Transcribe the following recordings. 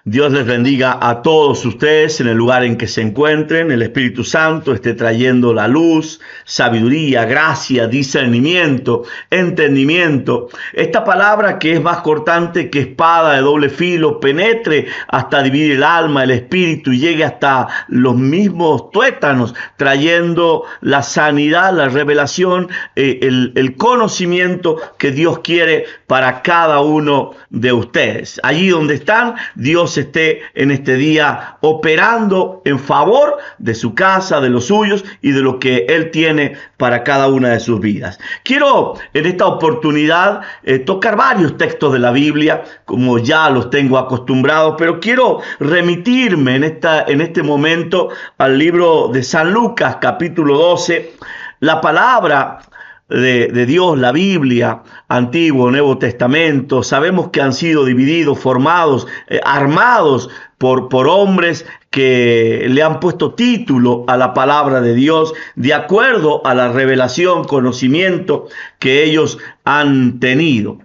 Dios les bendiga a todos ustedes en el lugar en que se encuentren. El Espíritu Santo esté trayendo la luz, sabiduría, gracia, discernimiento, entendimiento. Esta palabra que es más cortante que espada de doble filo, penetre hasta dividir el alma, el espíritu y llegue hasta los mismos tuétanos, trayendo la sanidad, la revelación, el conocimiento que Dios quiere para cada uno de ustedes. Allí donde están, Dios esté en este día operando en favor de su casa, de los suyos y de lo que Él tiene para cada una de sus vidas. Quiero en esta oportunidad tocar varios textos de la Biblia, como ya los tengo acostumbrados, pero quiero remitirme en este momento al libro de San Lucas, capítulo 12. La palabra de Dios, la Biblia, Antiguo, Nuevo Testamento, sabemos que han sido divididos, formados, armados por hombres que le han puesto título a la palabra de Dios de acuerdo a la revelación, conocimiento que ellos han tenido.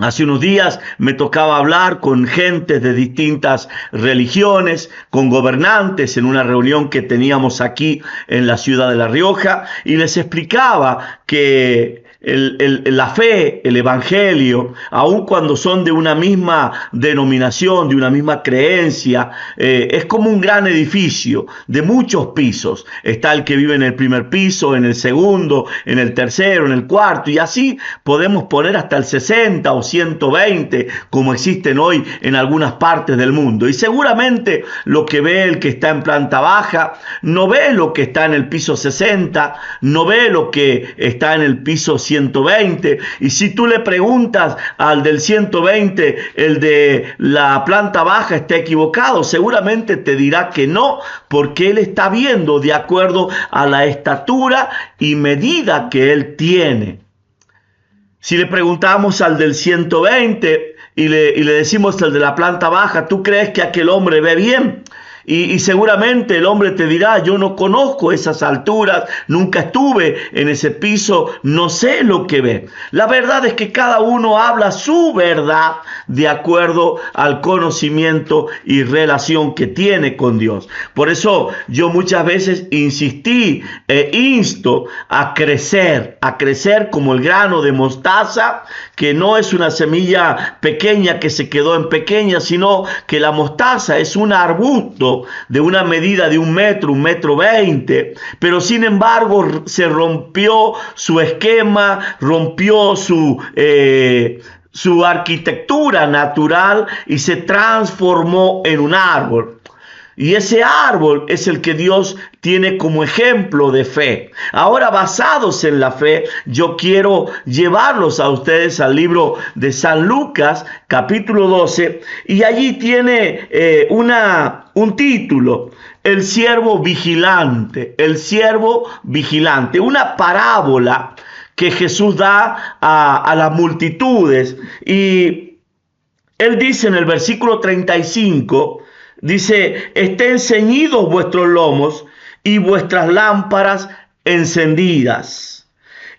Hace unos días me tocaba hablar con gentes de distintas religiones, con gobernantes en una reunión que teníamos aquí en la ciudad de La Rioja, y les explicaba que la fe, el evangelio, aun cuando son de una misma denominación, de una misma creencia, es como un gran edificio de muchos pisos. Está el que vive en el primer piso, en el segundo, en el tercero, en el cuarto, y así podemos poner hasta el 60 o 120 como existen hoy en algunas partes del mundo. Y seguramente lo que ve el que está en planta baja no ve lo que está en el piso 60, no ve lo que está en el piso 120, y si tú le preguntas al del 120, el de la planta baja está equivocado, seguramente te dirá que no, porque él está viendo de acuerdo a la estatura y medida que él tiene. Si le preguntamos al del 120 y le decimos al de la planta baja, ¿tú crees que aquel hombre ve bien? Y seguramente el hombre te dirá, yo no conozco esas alturas, nunca estuve en ese piso, no sé lo que ve. La verdad es que cada uno habla su verdad de acuerdo al conocimiento y relación que tiene con Dios. Por eso yo muchas veces insistí e insto a crecer como el grano de mostaza, que no es una semilla pequeña que se quedó en pequeña, sino que la mostaza es un arbusto de una medida de 1 metro, 1,20 m, pero sin embargo se rompió su esquema, rompió su arquitectura natural y se transformó en un árbol. Y ese árbol es el que Dios tiene como ejemplo de fe. Ahora, basados en la fe, yo quiero llevarlos a ustedes al libro de San Lucas, capítulo 12, y allí tiene un título: el siervo vigilante, una parábola que Jesús da a las multitudes. Y él dice en el versículo 35, dice: estén ceñidos vuestros lomos y vuestras lámparas encendidas.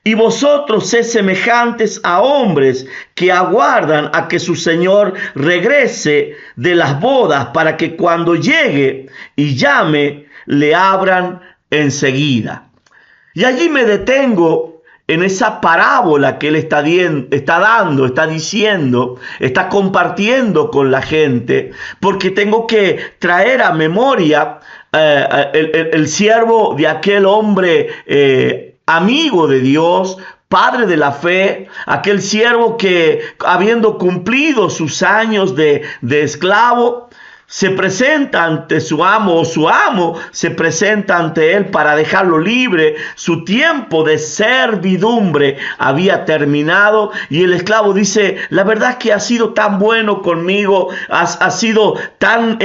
Y vosotros sed semejantes a hombres que aguardan a que su Señor regrese de las bodas, para que cuando llegue y llame, le abran enseguida. Y allí me detengo en esa parábola que él está dando, está diciendo, está compartiendo con la gente, porque tengo que traer a memoria el siervo de aquel hombre amigo de Dios, padre de la fe, aquel siervo que, habiendo cumplido sus años de esclavo, se presenta ante su amo, o su amo se presenta ante él para dejarlo libre. Su tiempo de servidumbre había terminado y el esclavo dice: la verdad es que has sido tan bueno conmigo, has sido tan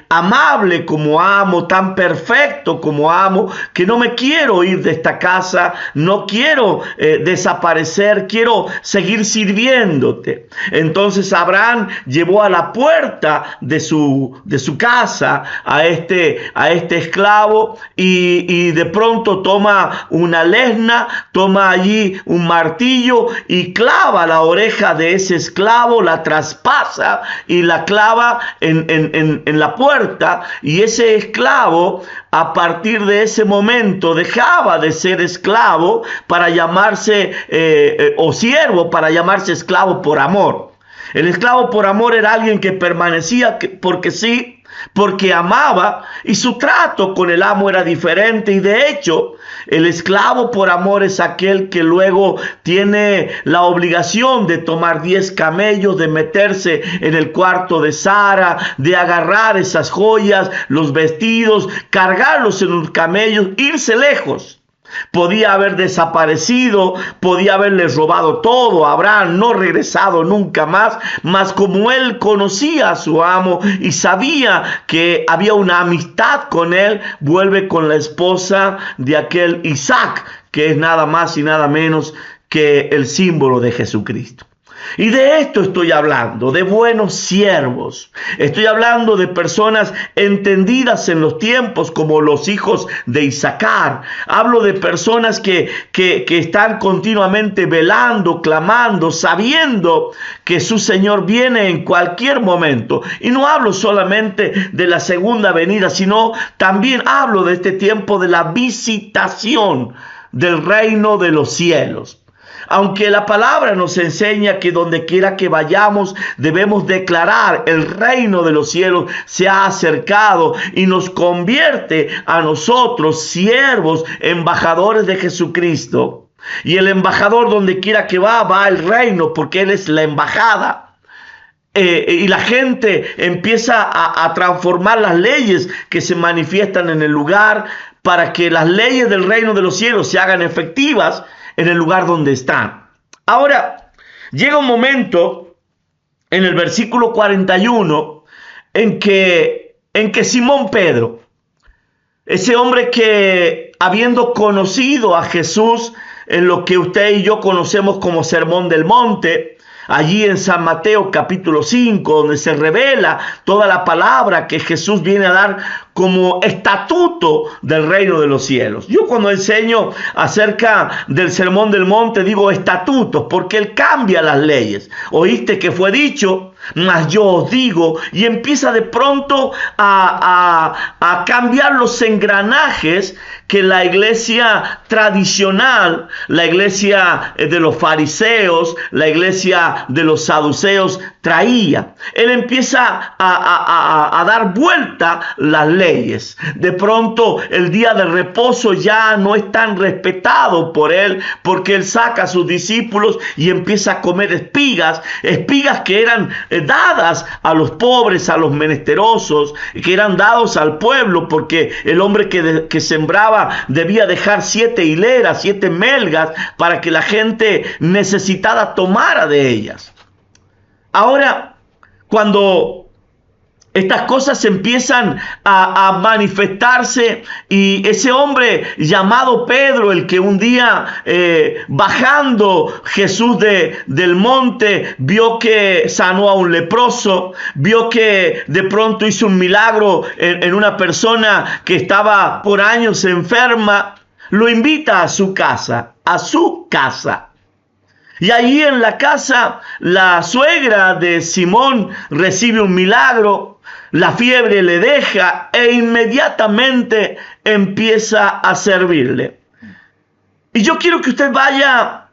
amable como amo, tan perfecto como amo, que no me quiero ir de esta casa, no quiero desaparecer, quiero seguir sirviéndote. Entonces Abraham llevó a la puerta de su su casa a este esclavo y de pronto toma una lesna, toma allí un martillo y clava la oreja de ese esclavo, la traspasa y la clava en la puerta, y ese esclavo a partir de ese momento dejaba de ser esclavo para llamarse o siervo para llamarse esclavo por amor. El esclavo por amor era alguien que permanecía porque sí, porque amaba, y su trato con el amo era diferente. Y de hecho, el esclavo por amor es aquel que luego tiene la obligación de tomar 10 camellos, de meterse en el cuarto de Sara, de agarrar esas joyas, los vestidos, cargarlos en los camellos, irse lejos. Podía haber desaparecido, podía haberles robado todo, Abraham no regresado nunca más, mas como él conocía a su amo y sabía que había una amistad con él, vuelve con la esposa de aquel Isaac, que es nada más y nada menos que el símbolo de Jesucristo. Y de esto estoy hablando, de buenos siervos. Estoy hablando de personas entendidas en los tiempos, como los hijos de Isaacar. Hablo de personas que están continuamente velando, clamando, sabiendo que su Señor viene en cualquier momento. Y no hablo solamente de la segunda venida, sino también hablo de este tiempo de la visitación del reino de los cielos. Aunque la palabra nos enseña que donde quiera que vayamos debemos declarar el reino de los cielos se ha acercado y nos convierte a nosotros siervos, embajadores de Jesucristo. Y el embajador donde quiera que va al reino porque él es la embajada. Y la gente empieza a transformar las leyes que se manifiestan en el lugar para que las leyes del reino de los cielos se hagan efectivas en el lugar donde están. Ahora, llega un momento en el versículo 41 en que Simón Pedro, ese hombre que habiendo conocido a Jesús en lo que usted y yo conocemos como Sermón del Monte, allí en San Mateo capítulo 5, donde se revela toda la palabra que Jesús viene a dar como estatuto del reino de los cielos. Yo cuando enseño acerca del Sermón del Monte digo estatutos, porque él cambia las leyes. Oíste que fue dicho, mas yo os digo, y empieza de pronto a cambiar los engranajes que la iglesia tradicional, la iglesia de los fariseos, la iglesia de los saduceos traía. Él empieza a dar vuelta las leyes. De pronto el día de reposo ya no es tan respetado por él, porque él saca a sus discípulos y empieza a comer espigas que eran dadas a los pobres, a los menesterosos, que eran dados al pueblo, porque el hombre que sembraba debía dejar 7 hileras, 7 melgas, para que la gente necesitada tomara de ellas. Ahora, cuando estas cosas empiezan a manifestarse y ese hombre llamado Pedro, el que un día bajando Jesús del monte vio que sanó a un leproso, vio que de pronto hizo un milagro en una persona que estaba por años enferma, lo invita a su casa, Y allí en la casa, la suegra de Simón recibe un milagro, la fiebre le deja e inmediatamente empieza a servirle. Y yo quiero que usted vaya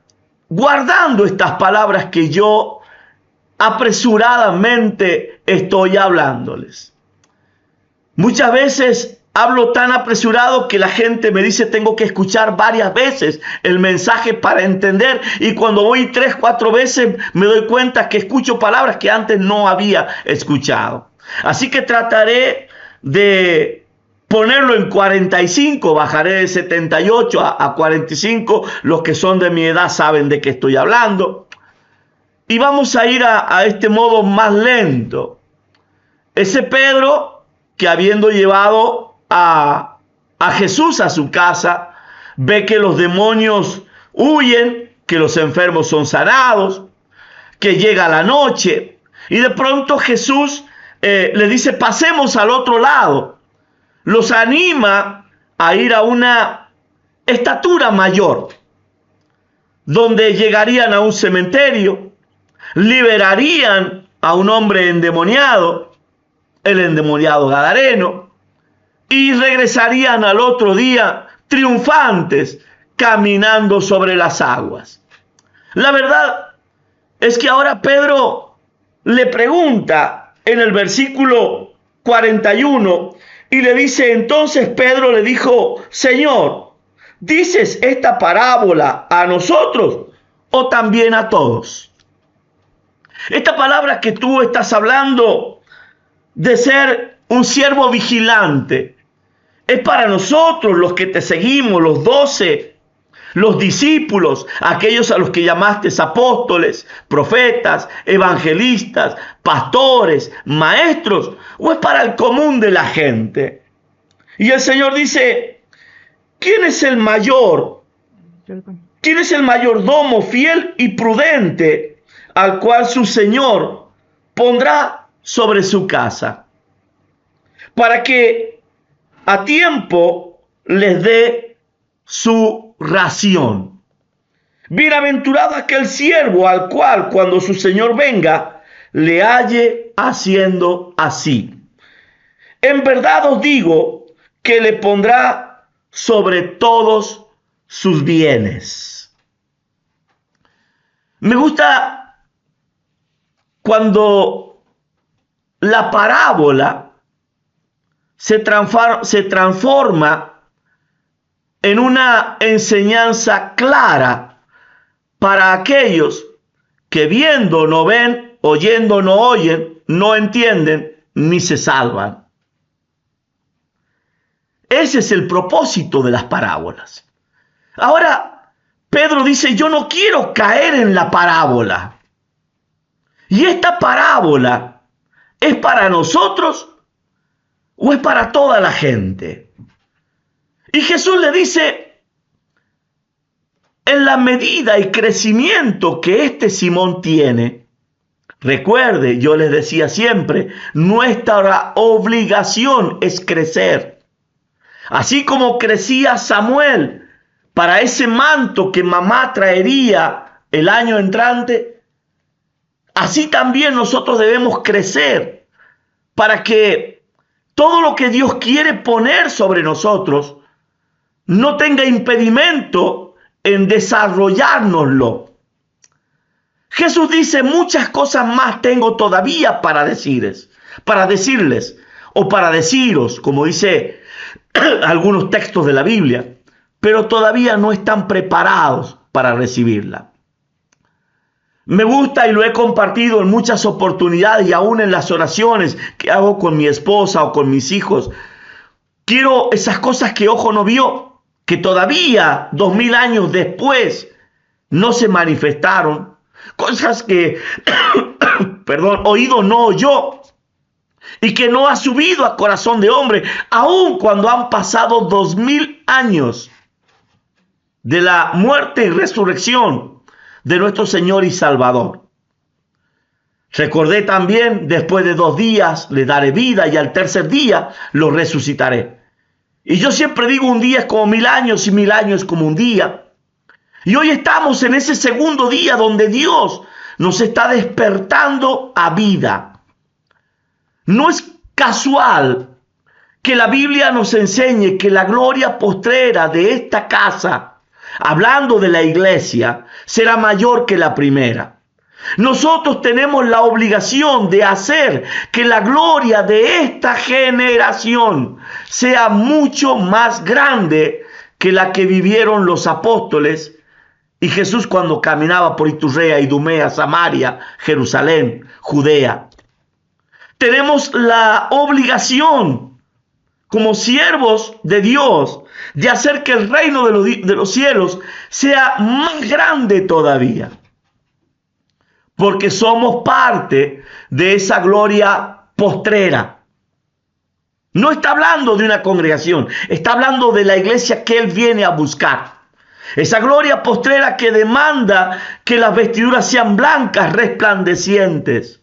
guardando estas palabras que yo apresuradamente estoy hablándoles. Muchas veces hablo tan apresurado que la gente me dice tengo que escuchar varias veces el mensaje para entender, y cuando voy 3, 4 veces me doy cuenta que escucho palabras que antes no había escuchado. Así que trataré de ponerlo en 45, bajaré de 78 a 45, los que son de mi edad saben de qué estoy hablando. Y vamos a ir a este modo más lento. Ese Pedro que habiendo llevado a Jesús a su casa, ve que los demonios huyen, que los enfermos son sanados, que llega la noche y de pronto Jesús le dice, pasemos al otro lado. Los anima a ir a una estatura mayor, donde llegarían a un cementerio, liberarían a un hombre endemoniado, el endemoniado gadareno, y regresarían al otro día triunfantes, caminando sobre las aguas. La verdad es que ahora Pedro le pregunta en el versículo 41 y le dice, entonces Pedro le dijo, Señor, ¿dices esta parábola a nosotros o también a todos? Esta palabra que tú estás hablando de ser un siervo vigilante es para nosotros los que te seguimos, los 12, los discípulos, aquellos a los que llamaste apóstoles, profetas, evangelistas, pastores, maestros, o es para el común de la gente. Y el Señor dice, ¿quién es el mayor? ¿Quién es el mayordomo fiel y prudente al cual su Señor pondrá sobre su casa, para que a tiempo les dé su ración? Bienaventurado aquel siervo al cual cuando su Señor venga le halle haciendo así. En verdad os digo que le pondrá sobre todos sus bienes. Me gusta cuando la parábola se transforma en una enseñanza clara para aquellos que viendo no ven, oyendo no oyen, no entienden ni se salvan. Ese es el propósito de las parábolas. Ahora, Pedro dice, yo no quiero caer en la parábola. ¿Y esta parábola es para nosotros o es para toda la gente? Y Jesús le dice, en la medida y crecimiento que este Simón tiene, recuerde, yo les decía siempre, nuestra obligación es crecer. Así como crecía Samuel para ese manto que mamá traería el año entrante, así también nosotros debemos crecer para que todo lo que Dios quiere poner sobre nosotros no tenga impedimento en desarrollárnoslo. Jesús dice, muchas cosas más tengo todavía para decirles, o para deciros, como dice algunos textos de la Biblia, pero todavía no están preparados para recibirla. Me gusta y lo he compartido en muchas oportunidades y aún en las oraciones que hago con mi esposa o con mis hijos. Quiero esas cosas que ojo no vio, que todavía 2000 años después no se manifestaron, cosas que, oído no oyó y que no ha subido a corazón de hombre, aun cuando han pasado 2000 años de la muerte y resurrección de nuestro Señor y Salvador. Recordé también, después de 2 días le daré vida y al tercer día lo resucitaré. Y yo siempre digo, un día es como 1000 años y 1000 años es como un día. Y hoy estamos en ese segundo día donde Dios nos está despertando a vida. No es casual que la Biblia nos enseñe que la gloria postrera de esta casa, hablando de la iglesia, será mayor que la primera. Nosotros tenemos la obligación de hacer que la gloria de esta generación sea mucho más grande que la que vivieron los apóstoles y Jesús cuando caminaba por Iturrea, Idumea, Samaria, Jerusalén, Judea. Tenemos la obligación como siervos de Dios de hacer que el reino de los cielos sea más grande todavía. Porque somos parte de esa gloria postrera. No está hablando de una congregación, está hablando de la iglesia que Él viene a buscar. Esa gloria postrera que demanda que las vestiduras sean blancas, resplandecientes.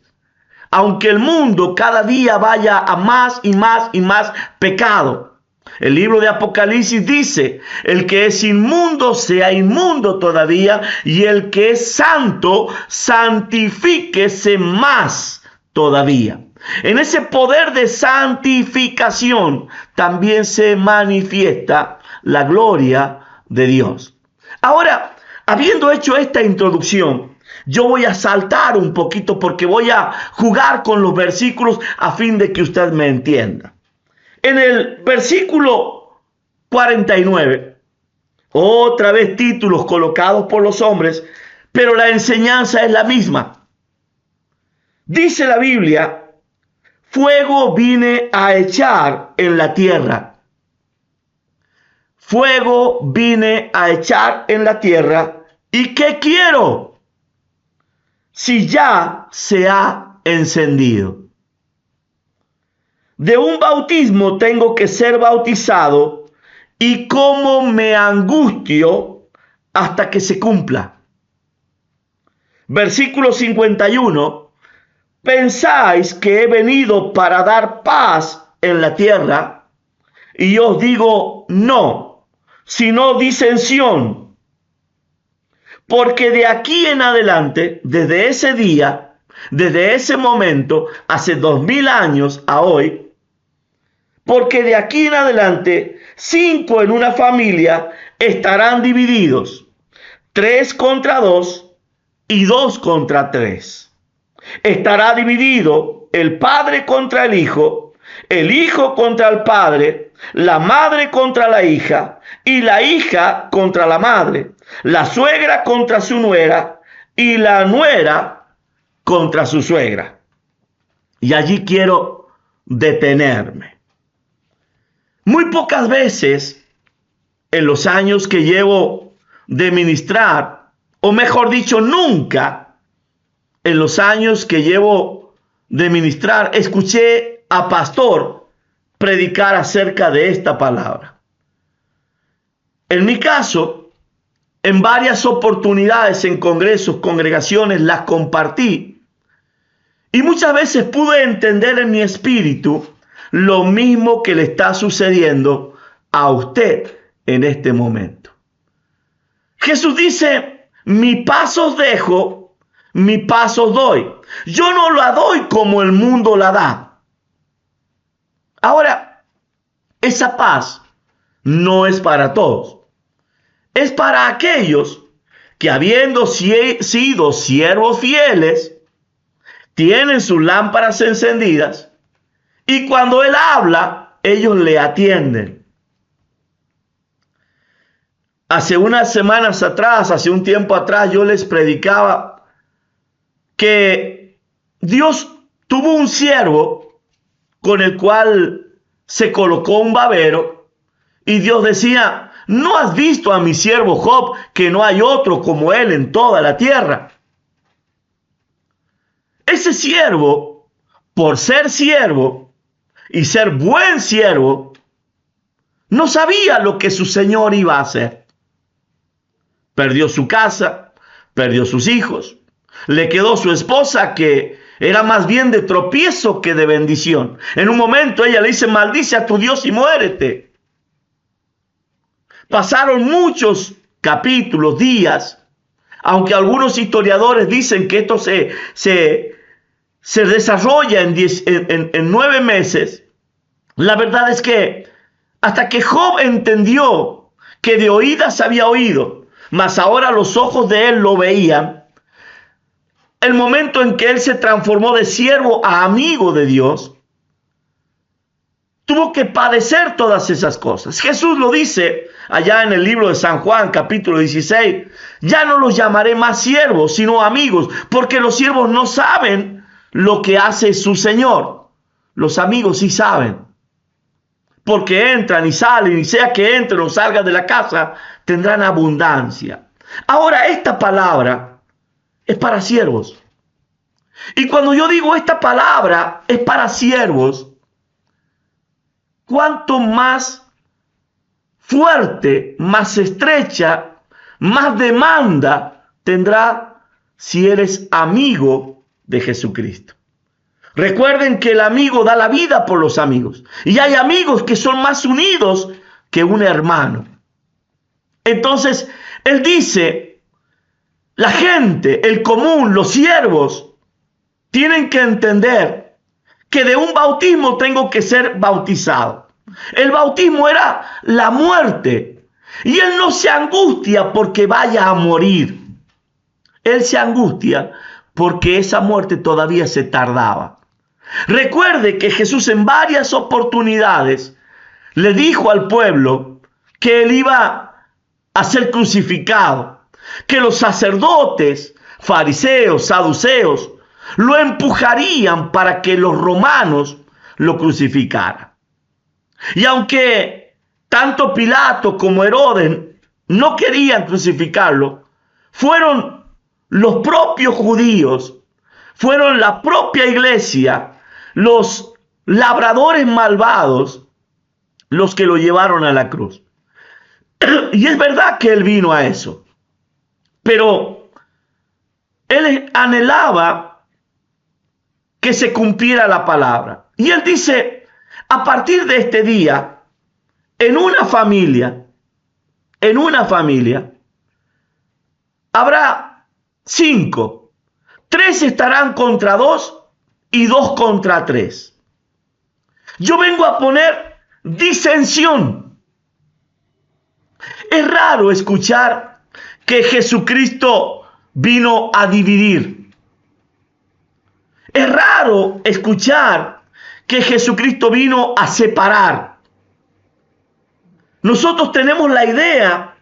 aunque el mundo cada día vaya a más y más y más pecado. El libro de Apocalipsis dice, el que es inmundo sea inmundo todavía, y el que es santo, santifíquese más todavía. En ese poder de santificación también se manifiesta la gloria de Dios. Ahora, habiendo hecho esta introducción, yo voy a saltar un poquito porque voy a jugar con los versículos a fin de que usted me entienda. En el versículo 49, otra vez títulos colocados por los hombres, pero la enseñanza es la misma. Dice la Biblia, fuego vine a echar en la tierra. Fuego vine a echar en la tierra. ¿Y qué quiero? Si ya se ha encendido. De un bautismo tengo que ser bautizado, y cómo me angustio hasta que se cumpla. Versículo 51. ¿Pensáis que he venido para dar paz en la tierra? Y yo os digo, no, sino disensión. Porque de aquí en adelante, desde ese día, desde ese momento, hace 2000 años a hoy, porque de aquí en adelante, 5 en una familia estarán divididos, 3 contra 2 y 2 contra 3. Estará dividido el padre contra el hijo contra el padre, la madre contra la hija y la hija contra la madre, la suegra contra su nuera y la nuera contra su suegra. Y allí quiero detenerme. Muy pocas veces en los años que llevo de ministrar, o mejor dicho, nunca en los años que llevo de ministrar, escuché a pastor predicar acerca de esta palabra. En mi caso, en varias oportunidades, en congresos, congregaciones, las compartí. Y muchas veces pude entender en mi espíritu lo mismo que le está sucediendo a usted en este momento. Jesús dice, mi paz os dejo, mi paz os doy. Yo no la doy como el mundo la da. Ahora, esa paz no es para todos. Es para aquellos que, habiendo sido siervos fieles, tienen sus lámparas encendidas y cuando Él habla, ellos le atienden. Hace unas semanas atrás, hace un tiempo atrás, yo les predicaba que Dios tuvo un siervo con el cual se colocó un babero y Dios decía, ¿no has visto a mi siervo Job, que no hay otro como él en toda la tierra? Ese siervo, por ser siervo y ser buen siervo, no sabía lo que su señor iba a hacer. Perdió su casa, perdió sus hijos, le quedó su esposa que era más bien de tropiezo que de bendición. En un momento ella le dice, maldice a tu Dios y muérete. Pasaron muchos capítulos, días, aunque algunos historiadores dicen que esto se desarrolla en 9 meses. La verdad es que hasta que Job entendió que de oídas había oído, mas ahora los ojos de él lo veían, el momento en que él se transformó de siervo a amigo de Dios, tuvo que padecer todas esas cosas. Jesús lo dice allá en el libro de San Juan, capítulo 16. Ya no los llamaré más siervos, sino amigos, porque los siervos no saben lo que hace su Señor. Los amigos sí saben, porque entran y salen, y sea que entren o salgan de la casa, tendrán abundancia. Ahora, esta palabra es para siervos. Y cuando yo digo esta palabra es para siervos, cuanto más fuerte, más estrecha, más demanda tendrá si eres amigo de Jesucristo. Recuerden que el amigo da la vida por los amigos. Y hay amigos que son más unidos que un hermano. Entonces, él dice, la gente, el común, los siervos, tienen que entender que de un bautismo tengo que ser bautizado. El bautismo era la muerte. Y él no se angustia porque vaya a morir. Él se angustia porque esa muerte todavía se tardaba. Recuerde que Jesús en varias oportunidades le dijo al pueblo que él iba a ser crucificado, que los sacerdotes, fariseos, saduceos, lo empujarían para que los romanos lo crucificaran. Y aunque tanto Pilato como Herodes no querían crucificarlo, fueron los propios judíos, fueron la propia iglesia, los labradores malvados, los que lo llevaron a la cruz. Y es verdad que él vino a eso, pero él anhelaba que se cumpliera la palabra. Y él dice, a partir de este día, en una familia, habrá 5. 3 estarán contra 2 y 2 contra 3. Yo vengo a poner disensión. Es raro escuchar que Jesucristo vino a dividir. Es raro escuchar que Jesucristo vino a separar. Nosotros tenemos la idea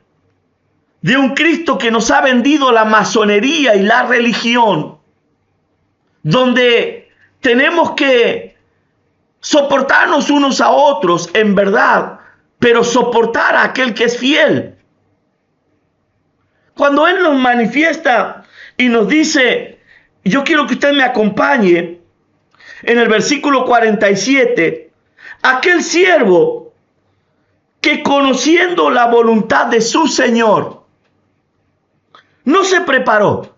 de un Cristo que nos ha vendido la masonería y la religión, donde tenemos que soportarnos unos a otros en verdad, pero soportar a aquel que es fiel. Cuando Él nos manifiesta y nos dice, yo quiero que usted me acompañe, en el versículo 47, aquel siervo que conociendo la voluntad de su Señor, no se preparó,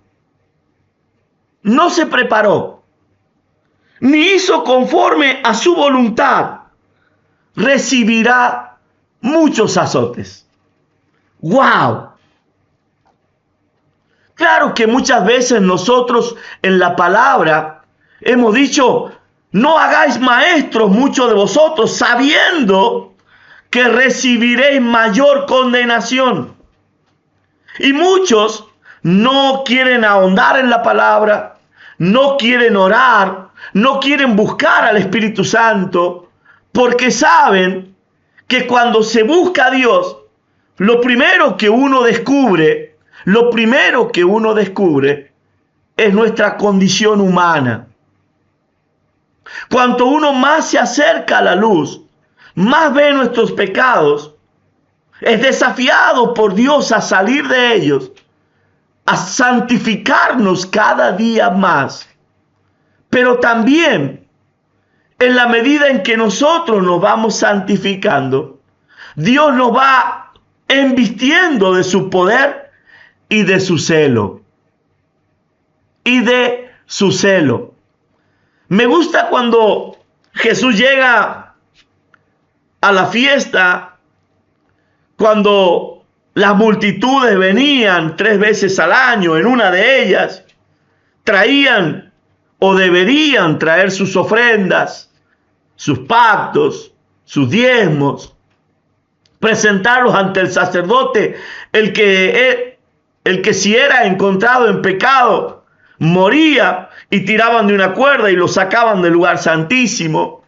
ni hizo conforme a su voluntad, recibirá muchos azotes. ¡Wow! Claro que muchas veces nosotros en la palabra hemos dicho, no hagáis maestros muchos de vosotros, sabiendo que recibiréis mayor condenación. Y muchos no quieren ahondar en la palabra, no quieren orar, no quieren buscar al Espíritu Santo, porque saben que cuando se busca a Dios, lo primero que uno descubre es nuestra condición humana. Cuanto uno más se acerca a la luz, más ve nuestros pecados, es desafiado por Dios a salir de ellos, a santificarnos cada día más. Pero también, en la medida en que nosotros nos vamos santificando, Dios nos va embistiendo de su poder y de su celo. Me gusta cuando Jesús llega a la fiesta, cuando las multitudes venían 3 veces al año, en una de ellas traían o deberían traer sus ofrendas, sus pactos, sus diezmos, presentarlos ante el sacerdote, el que si era encontrado en pecado, moría y tiraban de una cuerda y lo sacaban del lugar santísimo.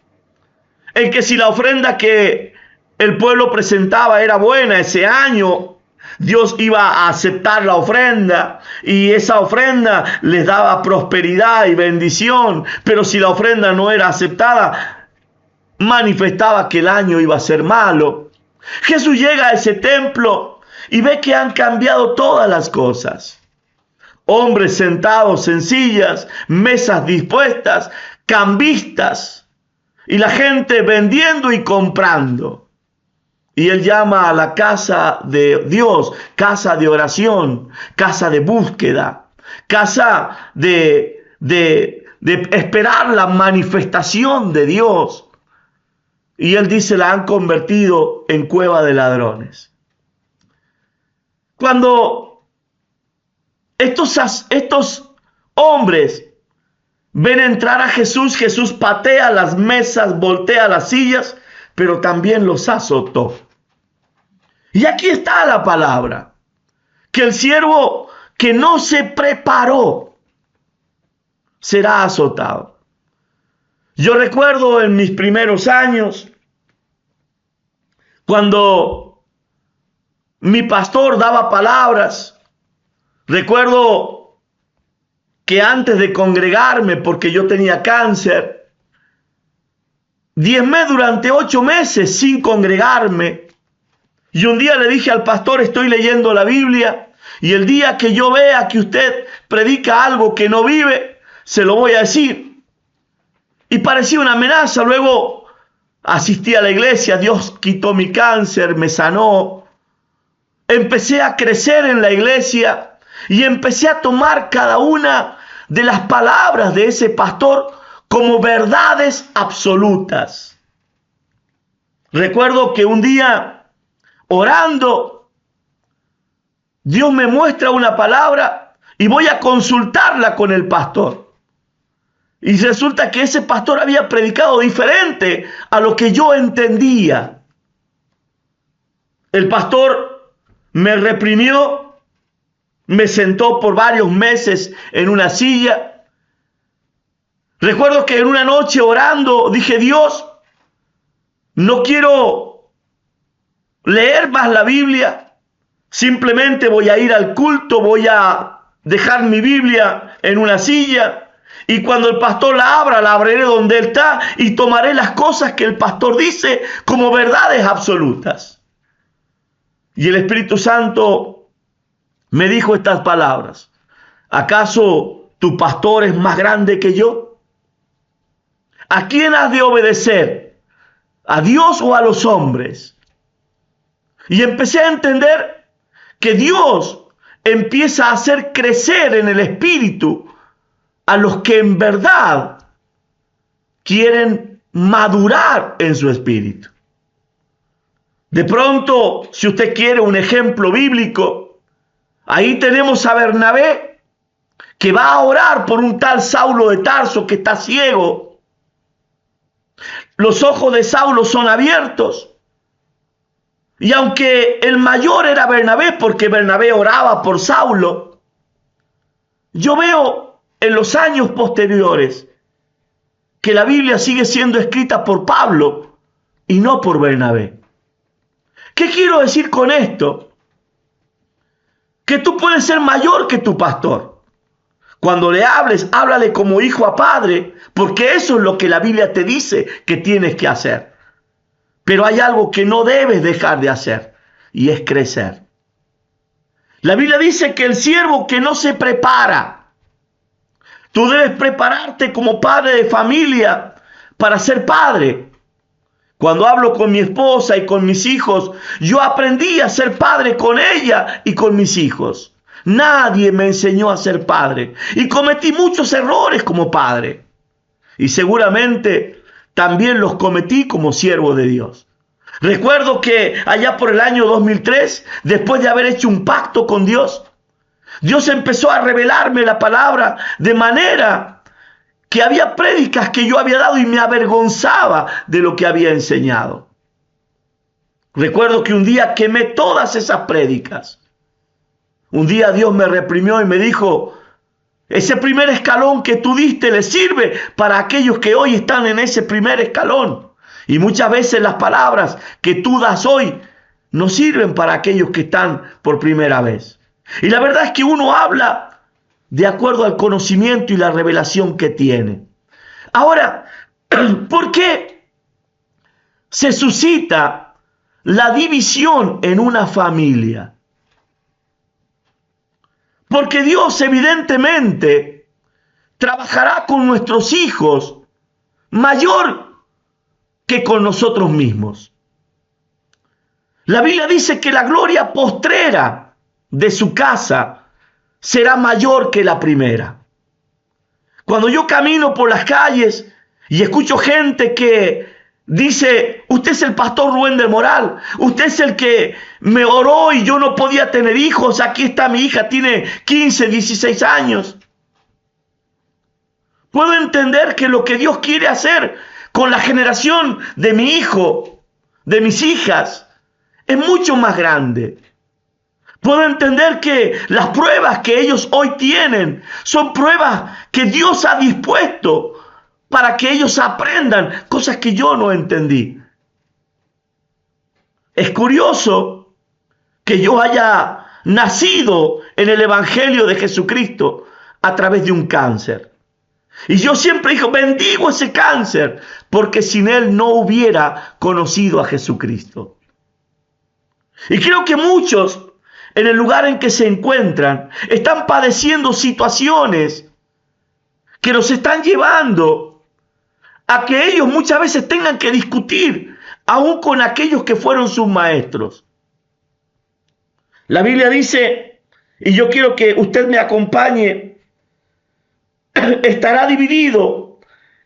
El que si la ofrenda que el pueblo presentaba era buena ese año, Dios iba a aceptar la ofrenda y esa ofrenda les daba prosperidad y bendición. Pero si la ofrenda no era aceptada, manifestaba que el año iba a ser malo. Jesús llega a ese templo y ve que han cambiado todas las cosas. Hombres sentados en sillas, mesas dispuestas, cambistas y la gente vendiendo y comprando. Y él llama a la casa de Dios, casa de oración, casa de búsqueda, casa de de esperar la manifestación de Dios. Y él dice, la han convertido en cueva de ladrones. Cuando estos hombres ven entrar a Jesús, Jesús patea las mesas, voltea las sillas, pero también los azotó. Y aquí está la palabra, que el siervo que no se preparó será azotado. Yo recuerdo en mis primeros años, cuando mi pastor daba palabras, recuerdo que antes de congregarme, porque yo tenía cáncer, diezmé durante 8 meses sin congregarme. Y un día le dije al pastor, estoy leyendo la Biblia, y el día que yo vea que usted predica algo que no vive, se lo voy a decir. Y parecía una amenaza. Luego asistí a la iglesia, Dios quitó mi cáncer, me sanó. Empecé a crecer en la iglesia y empecé a tomar cada una de las palabras de ese pastor como verdades absolutas. Recuerdo que un día, orando, Dios me muestra una palabra y voy a consultarla con el pastor. Y resulta que ese pastor había predicado diferente a lo que yo entendía. El pastor me reprimió, me sentó por varios meses en una silla. Recuerdo que en una noche orando dije, Dios, no quiero leer más la Biblia, simplemente voy a ir al culto, voy a dejar mi Biblia en una silla. Y cuando el pastor la abra, la abriré donde él está y tomaré las cosas que el pastor dice como verdades absolutas. Y el Espíritu Santo me dijo estas palabras. ¿Acaso tu pastor es más grande que yo? ¿A quién has de obedecer? ¿A Dios o a los hombres? Y empecé a entender que Dios empieza a hacer crecer en el Espíritu a los que en verdad quieren madurar en su espíritu. De pronto, si usted quiere un ejemplo bíblico, ahí tenemos a Bernabé, que va a orar por un tal Saulo de Tarso que está ciego. Los ojos de Saulo son abiertos. Y aunque el mayor era Bernabé, porque Bernabé oraba por Saulo, yo veo en los años posteriores que la Biblia sigue siendo escrita por Pablo y no por Bernabé. ¿Qué quiero decir con esto? Que tú puedes ser mayor que tu pastor. Cuando le hables, háblale como hijo a padre, porque eso es lo que la Biblia te dice que tienes que hacer. Pero hay algo que no debes dejar de hacer, y es crecer. La Biblia dice que el siervo que no se prepara, tú debes prepararte como padre de familia para ser padre. Cuando hablo con mi esposa y con mis hijos, yo aprendí a ser padre con ella y con mis hijos. Nadie me enseñó a ser padre y cometí muchos errores como padre. Y seguramente también los cometí como siervo de Dios. Recuerdo que allá por el año 2003, después de haber hecho un pacto con Dios, Dios empezó a revelarme la palabra de manera que había prédicas que yo había dado y me avergonzaba de lo que había enseñado. Recuerdo que un día quemé todas esas prédicas. Un día Dios me reprimió y me dijo, ese primer escalón que tú diste le sirve para aquellos que hoy están en ese primer escalón. Y muchas veces las palabras que tú das hoy no sirven para aquellos que están por primera vez. Y la verdad es que uno habla de acuerdo al conocimiento y la revelación que tiene. Ahora, ¿por qué se suscita la división en una familia? Porque Dios evidentemente trabajará con nuestros hijos mayor que con nosotros mismos. La Biblia dice que la gloria postrera de su casa será mayor que la primera. Cuando yo camino por las calles y escucho gente que dice, usted es el pastor Rubén del Moral, usted es el que me oró y yo no podía tener hijos, aquí está mi hija, tiene 15, 16 años. Puedo entender que lo que Dios quiere hacer con la generación de mi hijo, de mis hijas, es mucho más grande. Puedo entender que las pruebas que ellos hoy tienen son pruebas que Dios ha dispuesto para que ellos aprendan cosas que yo no entendí. Es curioso que yo haya nacido en el Evangelio de Jesucristo a través de un cáncer. Y yo siempre digo, bendigo ese cáncer, porque sin él no hubiera conocido a Jesucristo. Y creo que muchos, en el lugar en que se encuentran, están padeciendo situaciones que los están llevando a que ellos muchas veces tengan que discutir aún con aquellos que fueron sus maestros. La Biblia dice, y yo quiero que usted me acompañe, estará dividido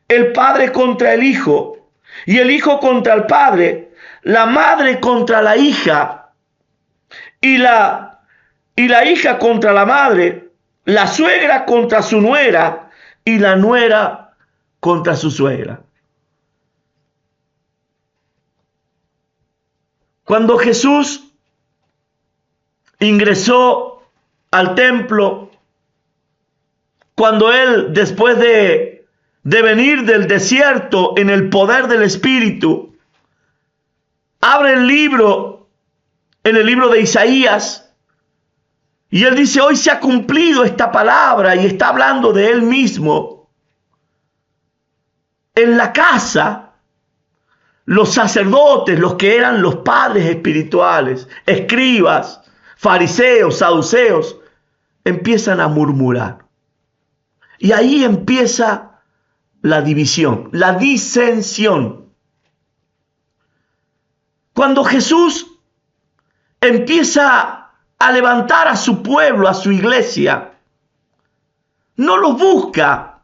el padre contra el hijo, y el hijo contra el padre, la madre contra la hija, y la hija contra la madre, la suegra contra su nuera, y la nuera contra su suegra. Cuando Jesús ingresó al templo, cuando él, después de venir del desierto en el poder del Espíritu, abre el libro, en el libro de Isaías, y él dice, hoy se ha cumplido esta palabra, y está hablando de él mismo. En la casa, los sacerdotes, los que eran los padres espirituales, escribas, fariseos, saduceos, empiezan a murmurar. Y ahí empieza la división, la disensión. Cuando Jesús empieza a levantar a su pueblo, a su iglesia, no los busca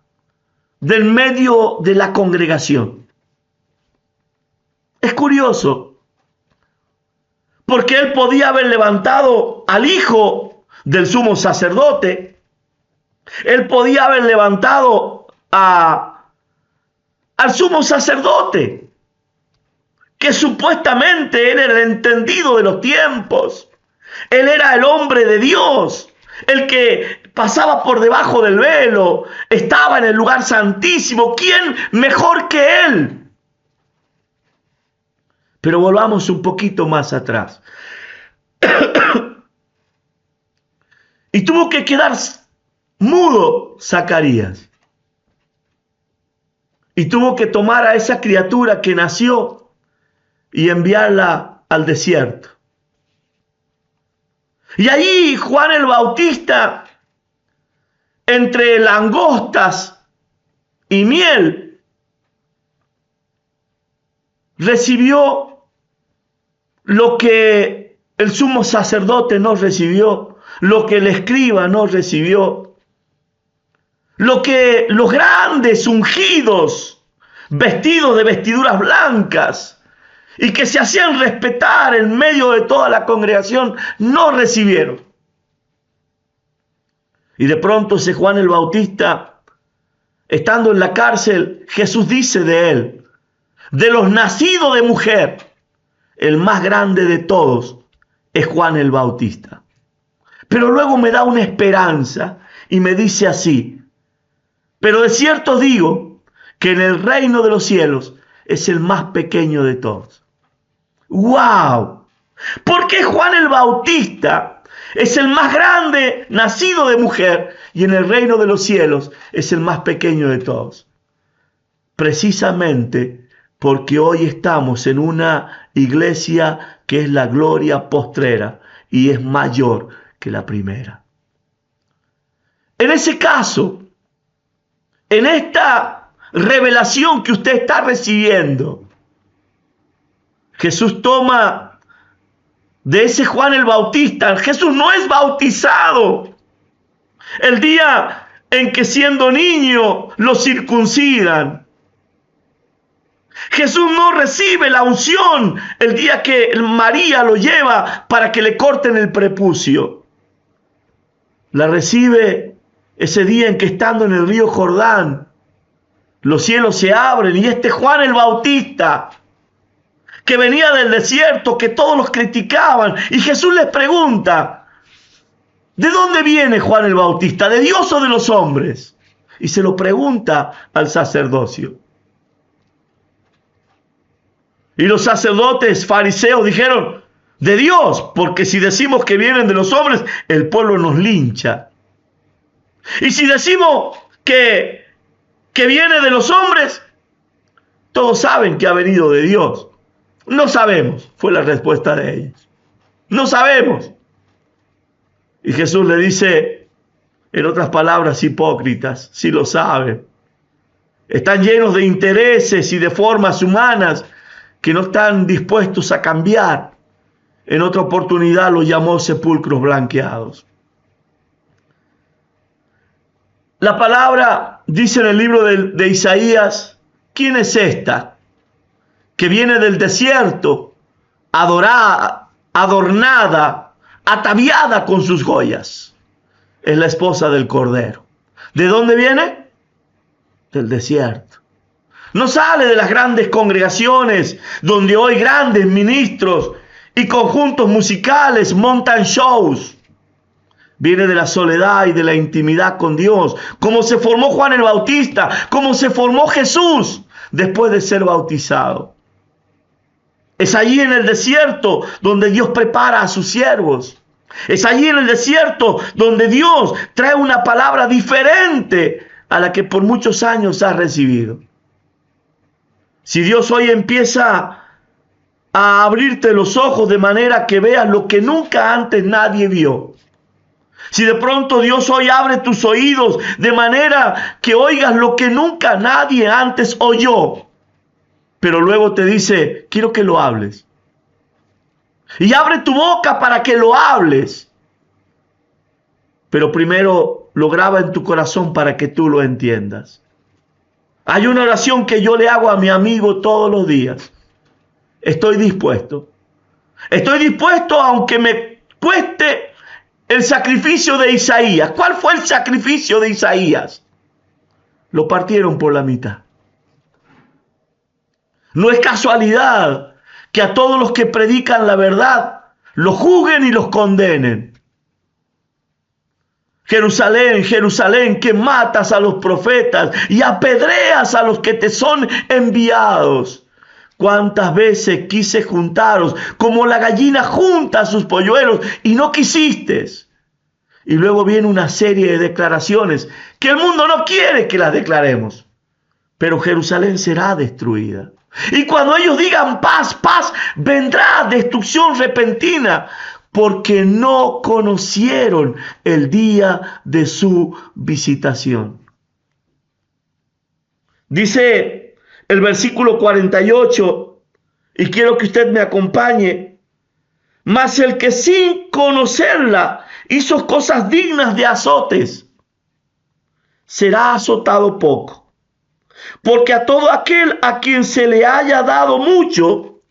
del medio de la congregación. Es curioso, porque él podía haber levantado al hijo del sumo sacerdote. Él podía haber levantado al sumo sacerdote, que supuestamente él era el entendido de los tiempos. Él era el hombre de Dios, el que pasaba por debajo del velo, estaba en el lugar santísimo. ¿Quién mejor que él? Pero volvamos un poquito más atrás. Y tuvo que quedar mudo Zacarías. Y tuvo que tomar a esa criatura que nació y enviarla al desierto. Y allí Juan el Bautista, entre langostas y miel, recibió lo que el sumo sacerdote no recibió, lo que el escriba no recibió, lo que los grandes ungidos, vestidos de vestiduras blancas y que se hacían respetar en medio de toda la congregación, no recibieron. Y de pronto ese Juan el Bautista, estando en la cárcel, Jesús dice de él, de los nacidos de mujer, el más grande de todos es Juan el Bautista. Pero luego me da una esperanza y me dice así, pero de cierto digo que en el reino de los cielos es el más pequeño de todos. ¡Wow! Porque Juan el Bautista es el más grande nacido de mujer y en el reino de los cielos es el más pequeño de todos. Precisamente porque hoy estamos en una iglesia que es la gloria postrera y es mayor que la primera. En ese caso, en esta revelación que usted está recibiendo, Jesús toma de ese Juan el Bautista. Jesús no es bautizado. El día en que siendo niño lo circuncidan. Jesús no recibe la unción el día que María lo lleva para que le corten el prepucio. La recibe ese día en que estando en el río Jordán, los cielos se abren y este Juan el Bautista, que venía del desierto, que todos los criticaban, y Jesús les pregunta, ¿de dónde viene Juan el Bautista? ¿De Dios o de los hombres? Y se lo pregunta al sacerdocio. Y los sacerdotes fariseos dijeron, de Dios, porque si decimos que vienen de los hombres, el pueblo nos lincha. Y si decimos que viene de los hombres, todos saben que ha venido de Dios. No sabemos, fue la respuesta de ellos. No sabemos. Y Jesús le dice, en otras palabras, hipócritas, si lo saben. Están llenos de intereses y de formas humanas que no están dispuestos a cambiar. En otra oportunidad lo llamó sepulcros blanqueados. La palabra dice en el libro de Isaías, ¿quién es esta? Que viene del desierto, adorada, adornada, ataviada con sus joyas. Es la esposa del Cordero. ¿De dónde viene? Del desierto. No sale de las grandes congregaciones donde hoy grandes ministros y conjuntos musicales montan shows. Viene de la soledad y de la intimidad con Dios. Como se formó Juan el Bautista, como se formó Jesús después de ser bautizado. Es allí en el desierto donde Dios prepara a sus siervos. Es allí en el desierto donde Dios trae una palabra diferente a la que por muchos años has recibido. Si Dios hoy empieza a abrirte los ojos de manera que veas lo que nunca antes nadie vio. Si de pronto Dios hoy abre tus oídos de manera que oigas lo que nunca nadie antes oyó. Pero luego te dice, quiero que lo hables. Y abre tu boca para que lo hables. Pero primero lo graba en tu corazón para que tú lo entiendas. Hay una oración que yo le hago a mi amigo todos los días. Estoy dispuesto. Estoy dispuesto aunque me cueste el sacrificio de Isaías. ¿Cuál fue el sacrificio de Isaías? Lo partieron por la mitad. No es casualidad que a todos los que predican la verdad los juzguen y los condenen. Jerusalén, Jerusalén, que matas a los profetas y apedreas a los que te son enviados. ¿Cuántas veces quise juntaros como la gallina junta a sus polluelos y no quisiste? Y luego viene una serie de declaraciones que el mundo no quiere que las declaremos. Pero Jerusalén será destruida. Y cuando ellos digan paz, paz, vendrá destrucción repentina, porque no conocieron el día de su visitación. Dice el versículo 48, y quiero que usted me acompañe, mas el que sin conocerla hizo cosas dignas de azotes, será azotado poco. Porque a todo aquel a quien se le haya dado mucho,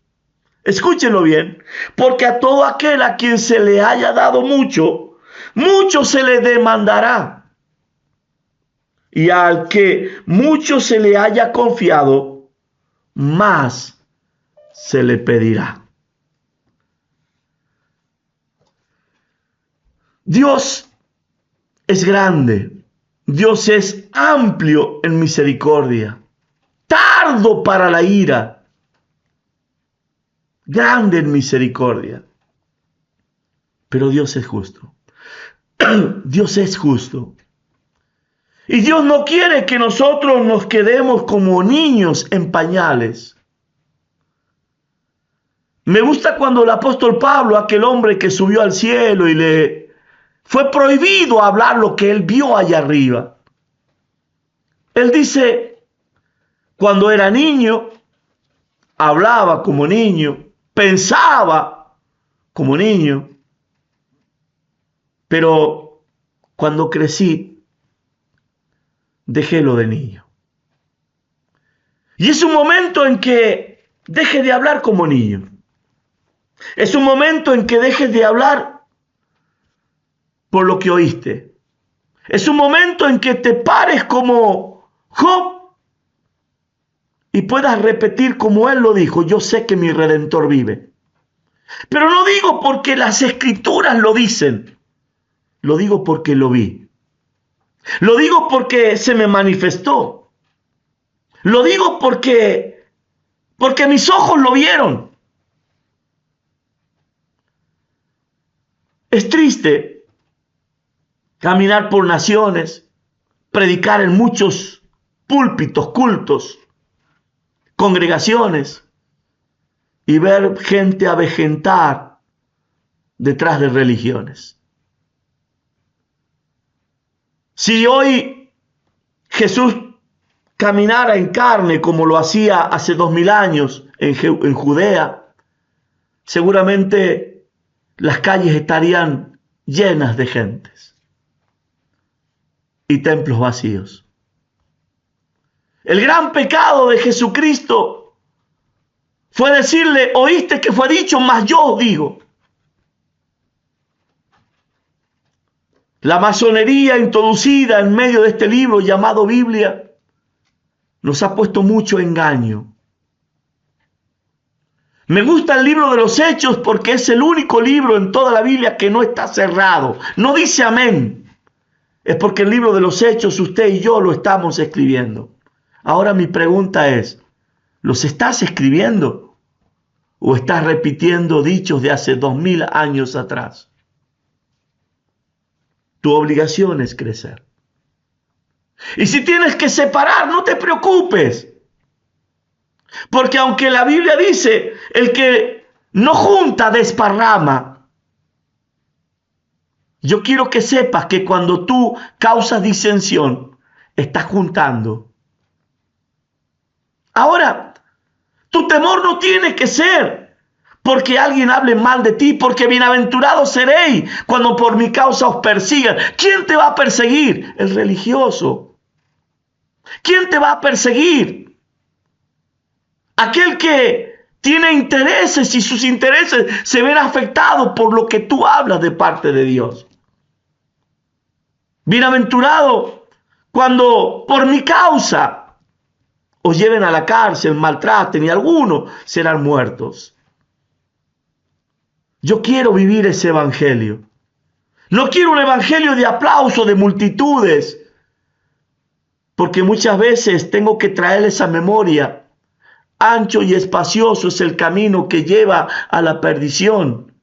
escúchenlo bien, porque a todo aquel a quien se le haya dado mucho, mucho se le demandará. Y al que mucho se le haya confiado, más se le pedirá. Dios es grande. Dios es amplio en misericordia, tardo para la ira, grande en misericordia. Pero Dios es justo. Dios es justo. Y Dios no quiere que nosotros nos quedemos como niños en pañales. Me gusta cuando el apóstol Pablo, aquel hombre que subió al cielo y le fue prohibido hablar lo que él vio allá arriba. Él dice, cuando era niño, hablaba como niño, pensaba como niño, pero cuando crecí, déjelo de niño. Y es un momento en que dejes de hablar como niño. Es un momento en que dejes de hablar por lo que oíste. Es un momento en que te pares como Job y puedas repetir como él lo dijo: yo sé que mi Redentor vive. Pero no digo porque las Escrituras lo dicen, lo digo porque lo vi. Lo digo porque se me manifestó. Lo digo porque mis ojos lo vieron. Es triste caminar por naciones, predicar en muchos púlpitos, cultos, congregaciones y ver gente avejentar detrás de religiones. Si hoy Jesús caminara en carne como lo hacía hace 2000 años en Judea, seguramente las calles estarían llenas de gentes y templos vacíos. El gran pecado de Jesucristo fue decirle: oíste que fue dicho, mas yo os digo. La masonería introducida en medio de este libro llamado Biblia nos ha puesto mucho engaño. Me gusta el libro de los Hechos porque es el único libro en toda la Biblia que no está cerrado. No dice amén. Es porque el libro de los Hechos usted y yo lo estamos escribiendo. Ahora mi pregunta es: ¿los estás escribiendo o estás repitiendo dichos de hace 2000 años atrás? Tu obligación es crecer. Y si tienes que separar, no te preocupes. Porque aunque la Biblia dice: el que no junta desparrama, yo quiero que sepas que cuando tú causas disensión, estás juntando. Ahora, tu temor no tiene que ser porque alguien hable mal de ti, porque bienaventurados seréis cuando por mi causa os persigan. ¿Quién te va a perseguir? El religioso. ¿Quién te va a perseguir? Aquel que tiene intereses y sus intereses se ven afectados por lo que tú hablas de parte de Dios. Bienaventurado cuando por mi causa os lleven a la cárcel, maltraten y algunos serán muertos. Yo quiero vivir ese evangelio. No quiero un evangelio de aplauso de multitudes, porque muchas veces tengo que traerles a memoria: ancho y espacioso es el camino que lleva a la perdición,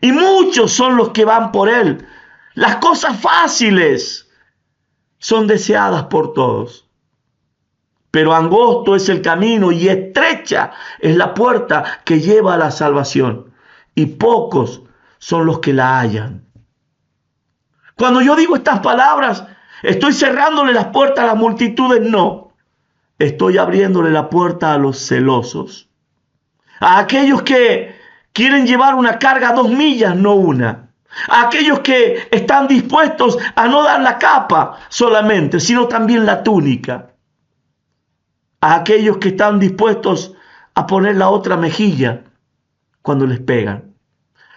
y muchos son los que van por él. Las cosas fáciles son deseadas por todos, pero angosto es el camino y estrecha es la puerta que lleva a la salvación, y pocos son los que la hallan. Cuando yo digo estas palabras, ¿estoy cerrándole las puertas a las multitudes? No. Estoy abriéndole la puerta a los celosos, a aquellos que quieren llevar una carga 2 millas, no una, a aquellos que están dispuestos a no dar la capa solamente, sino también la túnica, a aquellos que están dispuestos a poner la otra mejilla cuando les pegan,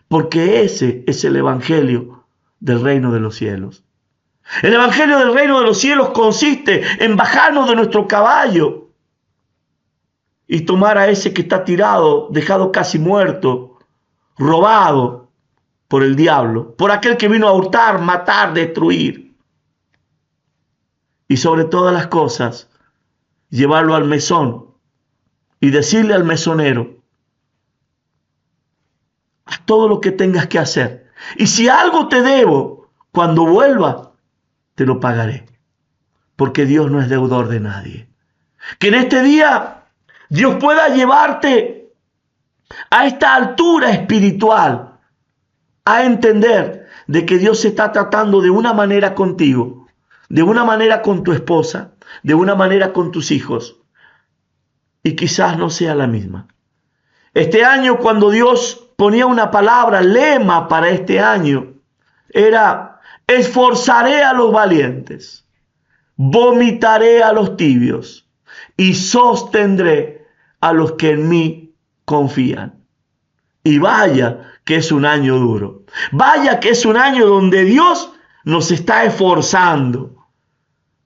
porque ese es el evangelio del reino de los cielos. El evangelio del reino de los cielos consiste en bajarnos de nuestro caballo y tomar a ese que está tirado, dejado casi muerto, robado por el diablo, por aquel que vino a hurtar, matar, destruir. Y sobre todas las cosas, llevarlo al mesón y decirle al mesonero: haz todo lo que tengas que hacer. Y si algo te debo, cuando vuelva, te lo pagaré. Porque Dios no es deudor de nadie. Que en este día Dios pueda llevarte a esta altura espiritual, a entender de que Dios se está tratando de una manera contigo, de una manera con tu esposa, de una manera con tus hijos, y quizás no sea la misma. Este año, cuando Dios ponía una palabra, lema para este año, era: esforzaré a los valientes, vomitaré a los tibios y sostendré a los que en mí confían. Y vaya que es un año duro. Vaya que es un año donde Dios nos está esforzando.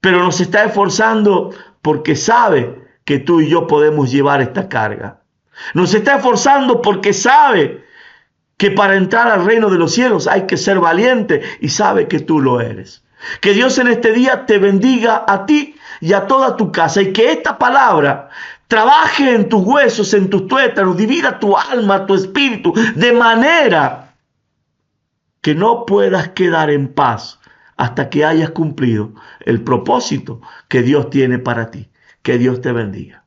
Pero nos está esforzando porque sabe que tú y yo podemos llevar esta carga. Nos está esforzando porque sabe que para entrar al reino de los cielos hay que ser valiente y sabe que tú lo eres. Que Dios en este día te bendiga a ti y a toda tu casa y que esta palabra trabaje en tus huesos, en tus tuétanos, divida tu alma, tu espíritu, de manera que no puedas quedar en paz hasta que hayas cumplido el propósito que Dios tiene para ti. Que Dios te bendiga.